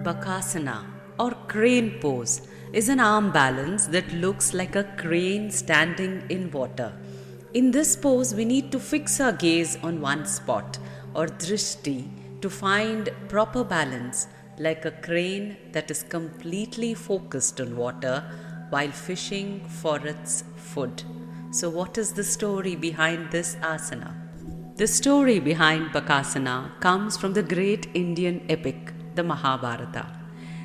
Bakasana or crane pose is an arm balance that looks like a crane standing in water. In this pose, we need to fix our gaze on one spot or drishti to find proper balance, like a crane that is completely focused on water while fishing for its food. So, what is the story behind this asana? The story behind Bakasana comes from the great Indian epic, the Mahabharata.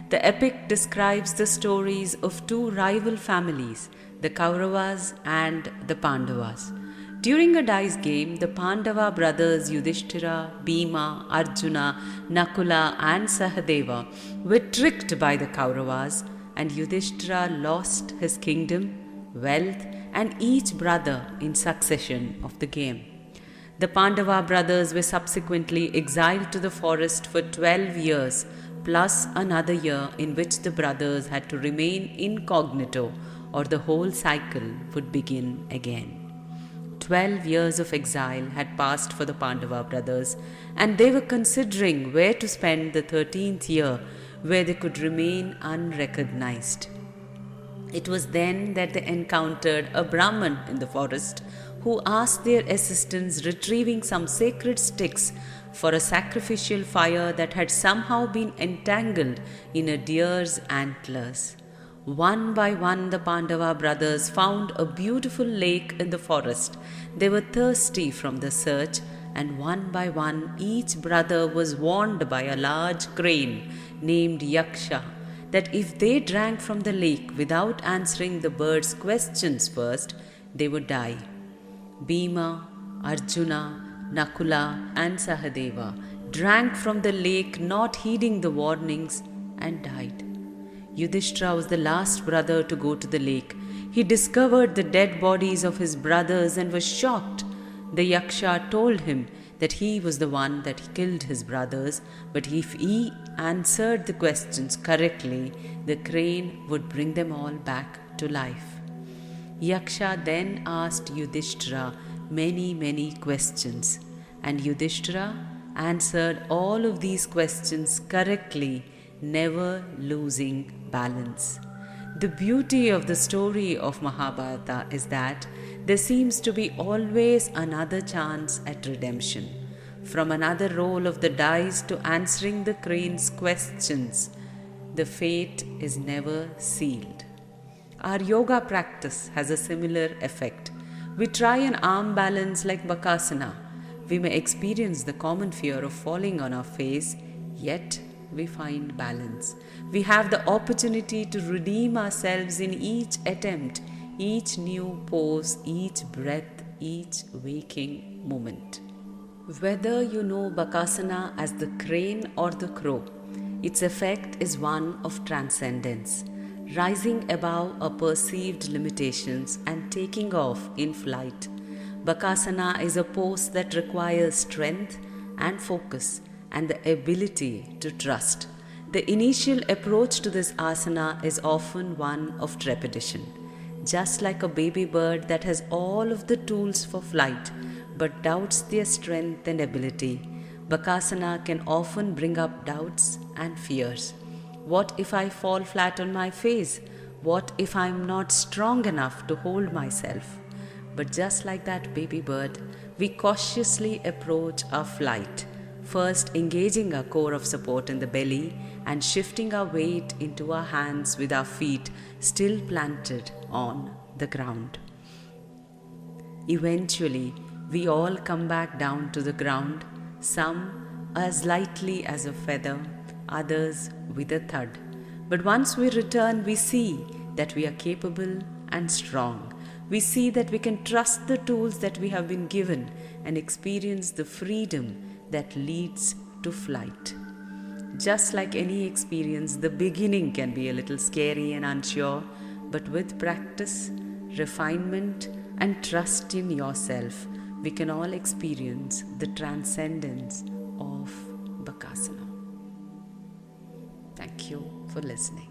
The epic describes the stories of two rival families, the Kauravas and the Pandavas. During a dice game, the Pandava brothers Yudhishthira, Bhima, Arjuna, Nakula, and Sahadeva were tricked by the Kauravas, and Yudhishthira lost his kingdom, wealth, and each brother in succession of the game. The Pandava brothers were subsequently exiled to the forest for 12 years, plus another year in which the brothers had to remain incognito, or the whole cycle would begin again. 12 years of exile had passed for the Pandava brothers, and they were considering where to spend the 13th year where they could remain unrecognized. It was then that they encountered a Brahman in the forest who asked their assistance retrieving some sacred sticks for a sacrificial fire that had somehow been entangled in a deer's antlers. One by one, the Pandava brothers found a beautiful lake in the forest. They were thirsty from the search, and one by one, each brother was warned by a large crane named Yaksha that if they drank from the lake without answering the bird's questions first, they would die. Bhima, Arjuna, Nakula, and Sahadeva drank from the lake, not heeding the warnings, and died. Yudhishthira was the last brother to go to the lake. He discovered the dead bodies of his brothers and was shocked. The Yaksha told him that he was the one that killed his brothers, but if he answered the questions correctly, the crane would bring them all back to life. Yaksha then asked Yudhishthira many questions, and Yudhishthira answered all of these questions correctly, never losing balance. The beauty of the story of Mahabharata is that there seems to be always another chance at redemption. From another roll of the dice to answering the crane's questions, the fate is never sealed. Our yoga practice has a similar effect. We try an arm balance like Bakasana. We may experience the common fear of falling on our face, yet we find balance. We have the opportunity to redeem ourselves in each attempt, each new pose, each breath, each waking moment. Whether you know Bakasana as the crane or the crow, its effect is one of transcendence, rising above our perceived limitations and taking off in flight. Bakasana is a pose that requires strength and focus and the ability to trust. The initial approach to this asana is often one of trepidation. Just like a baby bird that has all of the tools for flight but doubts their strength and ability, Bakasana can often bring up doubts and fears. What if I fall flat on my face? What if I'm not strong enough to hold myself? But just like that baby bird, we cautiously approach our flight, first engaging our core of support in the belly and shifting our weight into our hands with our feet still planted on the ground. Eventually, we all come back down to the ground, some as lightly as a feather, others with a thud. But once we return, we see that we are capable and strong. We see that we can trust the tools that we have been given and experience the freedom that leads to flight. Just like any experience, the beginning can be a little scary and unsure, but with practice, refinement, and trust in yourself, we can all experience the transcendence of Bakasana. Thank you for listening.